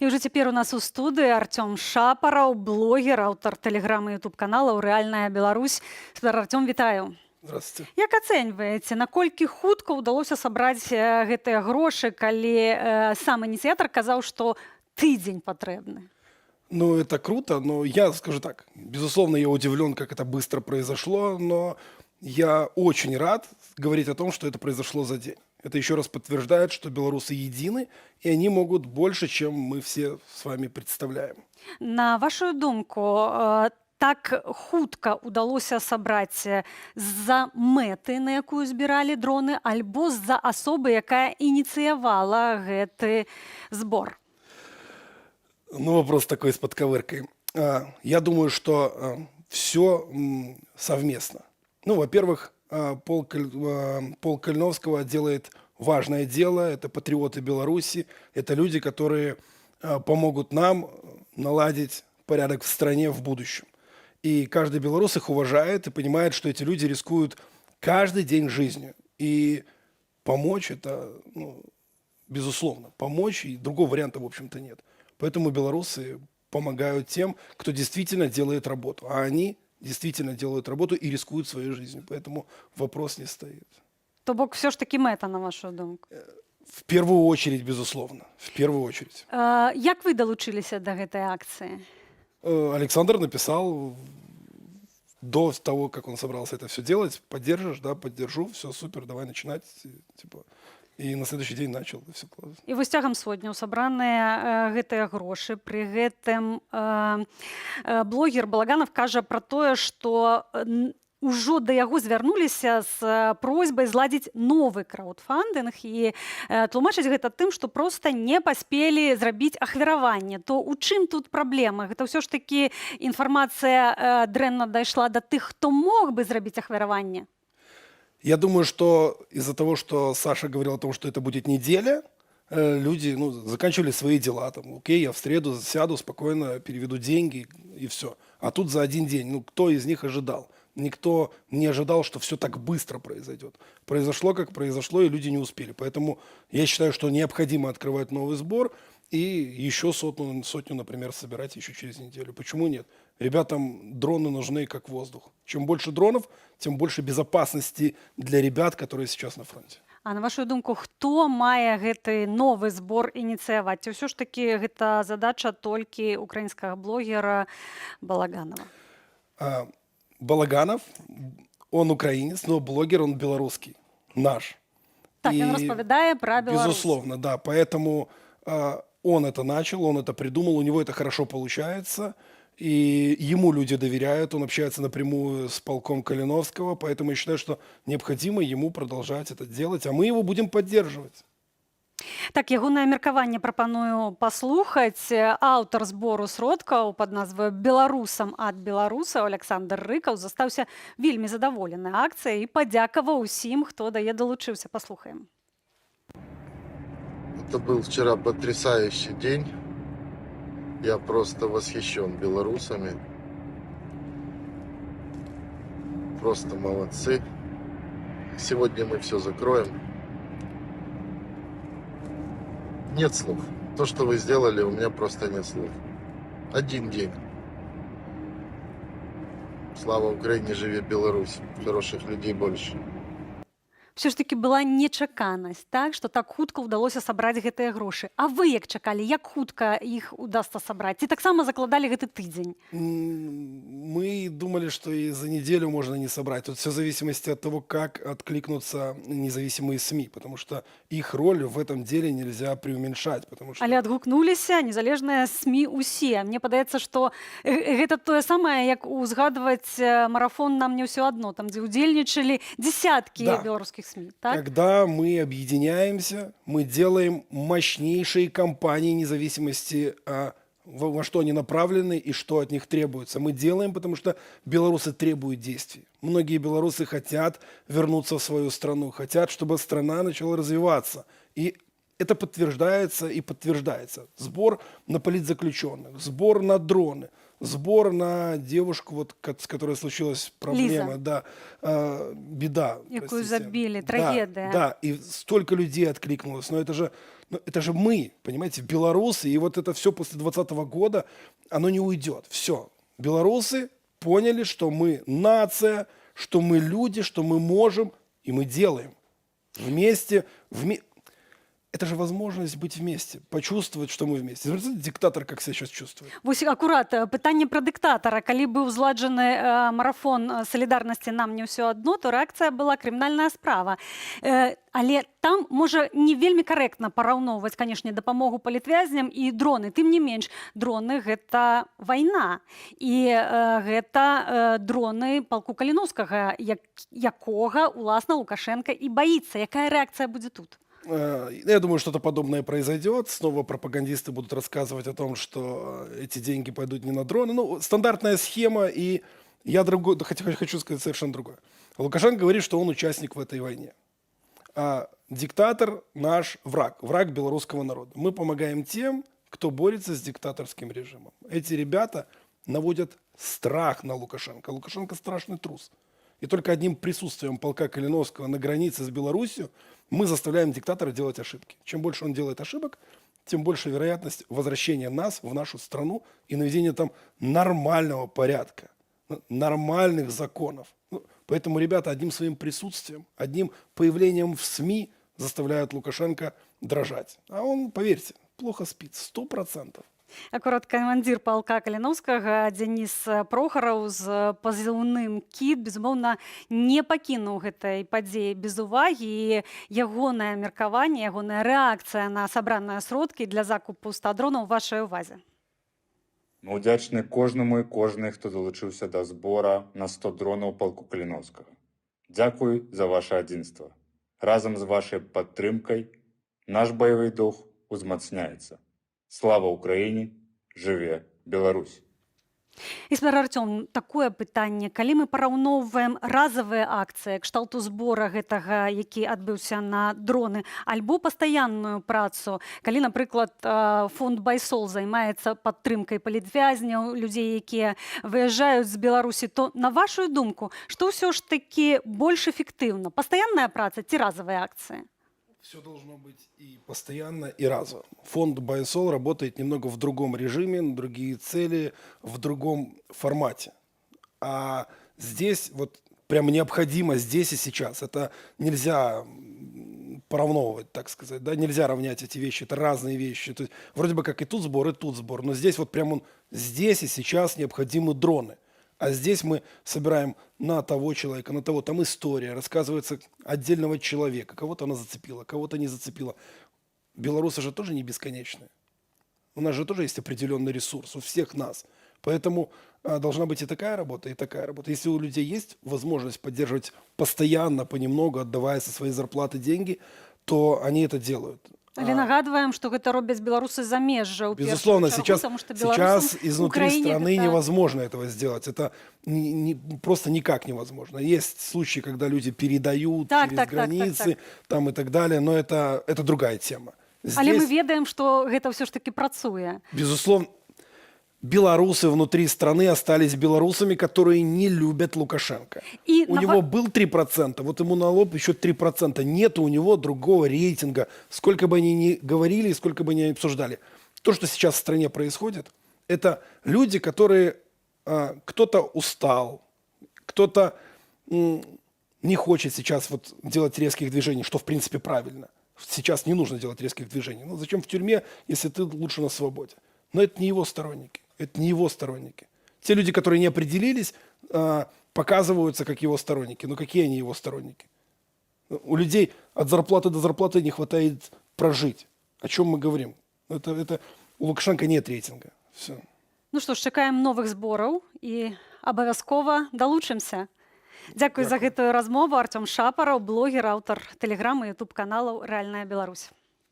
І ўжо цяпер у нас у студыі Артём Шапараў, блогер, аўтар тэлеграма і ютуб-каналаў «Рэальная Беларусь». Спадар Артём, вітаю. Здравствуйте. Як ацэньваеце, наколькі хутка ўдалося сабраць гэтыя грошы, калі сам ініцыятар казаў, што тыдзень патрэбны? Ну, это круто, но я скажу так. Безусловно, я удивлен, как это быстро произошло, но я очень рад говорить о том, что это произошло за день. Это еще раз подтверждает, что белорусы едины, и они могут больше, чем мы все с вами представляем. На вашу думку, так хутка ўдалося сабраць з-за мэты, на якую збіралі дроны, альбо з-за асобы, якая ініцыявала гэты збор? Ну, вопрос такой с подковыркой. Я думаю, что все совместно. Ну, во-первых, Пол Калиновского делает важное дело. Это патриоты Беларуси. Это люди, которые помогут нам наладить порядок в стране в будущем. И каждый белорус их уважает и понимает, что эти люди рискуют каждый день жизнью. И помочь это, ну, безусловно, помочь, и другого варианта, в общем-то, нет. Поэтому белорусы помогают тем, кто действительно делает работу. А они действительно делают работу и рискуют своей жизнью. Поэтому вопрос не стоит. То бок все ж таки мэта, на вашу думку? В первую очередь, безусловно. В первую очередь. Як вы долучиліся до гэтай акцыі? Александр написал до того, как он собрался это все делать: поддержишь, да, поддержу, все супер, давай начинать. Типа. И на следующий день начал. Все классно. І вось цягам сотняў сабраныя гэтыя грошы. Пры гэтым блогер Балаганов кажа пра тое, што ўжо да яго звярнуліся з просьбай зладзіць новы краўдфандынг і тлумачыць гэта тым, што проста не паспелі зрабіць ахвяраванне. То у чым тут праблема? Гэта ўсё ж такі інфармацыя дрэнна дайшла да тых, хто мог бы зрабіць ахвяраванне? Я думаю, что из-за того, что Саша говорил о том, что это будет неделя, люди заканчивали свои дела. Там, окей, я в среду сяду, спокойно переведу деньги и все. А тут за один день, ну кто из них ожидал? Никто не ожидал, что все так быстро произойдет. Произошло, как произошло, и люди не успели. Поэтому я считаю, что необходимо открывать новый сбор и еще сотню, например, собирать еще через неделю. Почему нет? Ребятам дроны нужны как воздух. Чем больше дронов, тем больше безопасности для ребят, которые сейчас на фронте. А на вашу думку, хто мае гэты новы збор ініцыяваць? Ці ўсё ж такі гэта задача толькі украінскага блогера Балаганова? Балаганов, он украинец, но блогер он белорусский, наш. Так, он распавядае пра Беларусь. Безусловно, да. Поэтому он это начал, он это придумал, у него это хорошо получается. И ему люди доверяют, он общается напрямую с полком Калиновского, поэтому я считаю, что необходимо ему продолжать это делать, а мы его будем поддерживать. Так, ягонае меркаванне прапаную паслухаць. Аўтар збору сродкаў пад назваю «Беларусам ад беларусаў» Александр Рыкаў застаўся вельмі задаволены акцыяй і падзякаваў усім, хто далучыўся. Паслухаем. Это был вчера потрясающий день. Я просто восхищен белорусами. Просто молодцы. Сегодня мы все закроем. Нет слов. То, что вы сделали, у меня просто нет слов. Один день. Слава Украине, живи Беларусь. Хороших людей больше. Все ж таки была нечаканасць, так, што так хутка ўдалося сабраць гэтыя грошы. А вы як чакалі, як хутка іх удасца сабраць? Ці таксама закладалі гэты тыдзень? Мы думали, что и за неделю можно не собрать. Тут все в зависимости от того, как откликнутся независимые СМИ, потому что их роль в этом деле нельзя преуменьшать. Але адгукнуліся незалежныя СМІ усе. Мне падаецца, што гэта тое самае, як узгадваць марафон «Нам не ўсё адно», там, дзе ўдзельнічалі дзесяткі беларускіх СМИ, так? Когда мы объединяемся, мы делаем мощнейшие кампании независимости, во что они направлены и что от них требуется. Мы делаем, потому что белорусы требуют действий. Многие белорусы хотят вернуться в свою страну, хотят, чтобы страна начала развиваться. И Это подтверждается и подтверждается. Сбор на политзаключенных, сбор на дроны, сбор на девушку, вот, с которой случилась проблема, Лиза. да, беда. Якую простите. забили, Да, трагедия. да, и столько людей откликнулось. Но это же мы, понимаете, белорусы, и вот это все после 2020 года, оно не уйдет. Все. Белорусы поняли, что мы нация, что мы люди, что мы можем, и мы делаем. Вместе. Это же возможность быть вместе, почувствовать, что мы вместе. Смотрите, диктатор как себя сейчас чувствует. Вось акурат пытанне пра дыктатара. Калі быў зладжаны марафон салідарнасці нам не ўсё адно, то рэакцыя была крымінальная справа. Але там можа не вельмі карэктна параўноўваць, канешне, дапамогу палітвязням і дроны. Тым не менш, дроны гэта вайна. І гэта дроны палку Каліноўскага, якога уласна Лукашенко і баіцца. Якая рэакцыя будзе тут? Я думаю, что-то подобное произойдет. Снова пропагандисты будут рассказывать о том, что эти деньги пойдут не на дроны. Ну, стандартная схема, и я хочу сказать совершенно другое. Лукашенко говорит, что он участник в этой войне. А диктатор наш враг, враг белорусского народа. Мы помогаем тем, кто борется с диктаторским режимом. Эти ребята наводят страх на Лукашенко. Лукашенко страшный трус. И только одним присутствием полка Калиновского на границе с Беларусью мы заставляем диктатора делать ошибки. Чем больше он делает ошибок, тем больше вероятность возвращения нас в нашу страну и наведения там нормального порядка, нормальных законов. Поэтому ребята одним своим присутствием, одним появлением в СМИ заставляют Лукашенко дрожать. А он, поверьте, плохо спит, 100%. Акурат камандзір палка Каліноўскага Дзяніс Прохараў з пазыўным «Кіт», безумоўна, не пакінуў гэтай падзеі без увагі, і ягонае меркаванне, ягоная рэакцыя на сабраныя сродкі для закупу 100 дронаў у вашай увазе. Мы ўдзячны кожнаму і кожнай, хто далучыўся да збора на 100 дронаў палку Каліноўскага. Дзякуй за ваше адзінства. Разам з вашай падтрымкай наш баявы дух узмацняецца. Слава Украине, жыве Беларусь. Іспар Артём, такое пытанне. Калі мы параўноўваем разавыя акцыі кшталту збора гэтага, які адбыўся на дроны, альбо пастаянную працу, калі, напрыклад, фонд «Байсол» займаецца падтрымкай палітвязняў, людзей, якія выязджаюць з Беларусі, то, на вашу думку, што ўсё ж такі больш эфектыўна? Пастаянная праца ці разавыя акцыі? Все должно быть и постоянно, и разово. Фонд «Байсол» работает немного в другом режиме, на другие цели, в другом формате. А здесь вот прям необходимо здесь и сейчас. Это нельзя поравновывать, так сказать. Да? Нельзя равнять эти вещи, это разные вещи. То есть, вроде бы как и тут сбор. Но здесь вот прям здесь и сейчас необходимы дроны. А здесь мы собираем на того человека, на того. Там история, рассказывается отдельного человека. Кого-то она зацепила, кого-то не зацепила. Белорусы же тоже не бесконечные. У нас же тоже есть определенный ресурс, у всех нас. Поэтому должна быть и такая работа, и такая работа. Если у людей есть возможность поддерживать постоянно, понемногу, отдавая со своей зарплаты деньги, то они это делают. Але нагадываем, что это робят белорусы замежжа. Безусловно, сейчас изнутри страны невозможно этого сделать. Это просто никак невозможно. Есть случаи, когда люди передают через границы там и так далее, но это другая тема. Але мы ведаем, что это все ж таки працуе. Безусловно. Белорусы внутри страны остались белорусами, которые не любят Лукашенко. У него был 3%, вот ему на лоб еще 3%. Нет у него другого рейтинга. Сколько бы они ни говорили, сколько бы ни обсуждали. То, что сейчас в стране происходит, это люди, которые... кто-то устал, кто-то не хочет сейчас вот делать резких движений, что в принципе правильно. Сейчас не нужно делать резких движений. Ну зачем в тюрьме, если ты лучше на свободе? Но это не его сторонники. Это не его сторонники. Те люди, которые не определились, показываются как его сторонники. Но какие они его сторонники? У людей от зарплаты до зарплаты не хватает прожить. О чем мы говорим? Это у Лукашенко нет рейтинга. Все. Ну что ж, чакаем новых збораў і абавязкова далучымся. Дзякуй за гэтую размову. Артём Шапараў, блогер, аўтар тэлеграмы і ютуб каналаў «Рэальная Беларусь».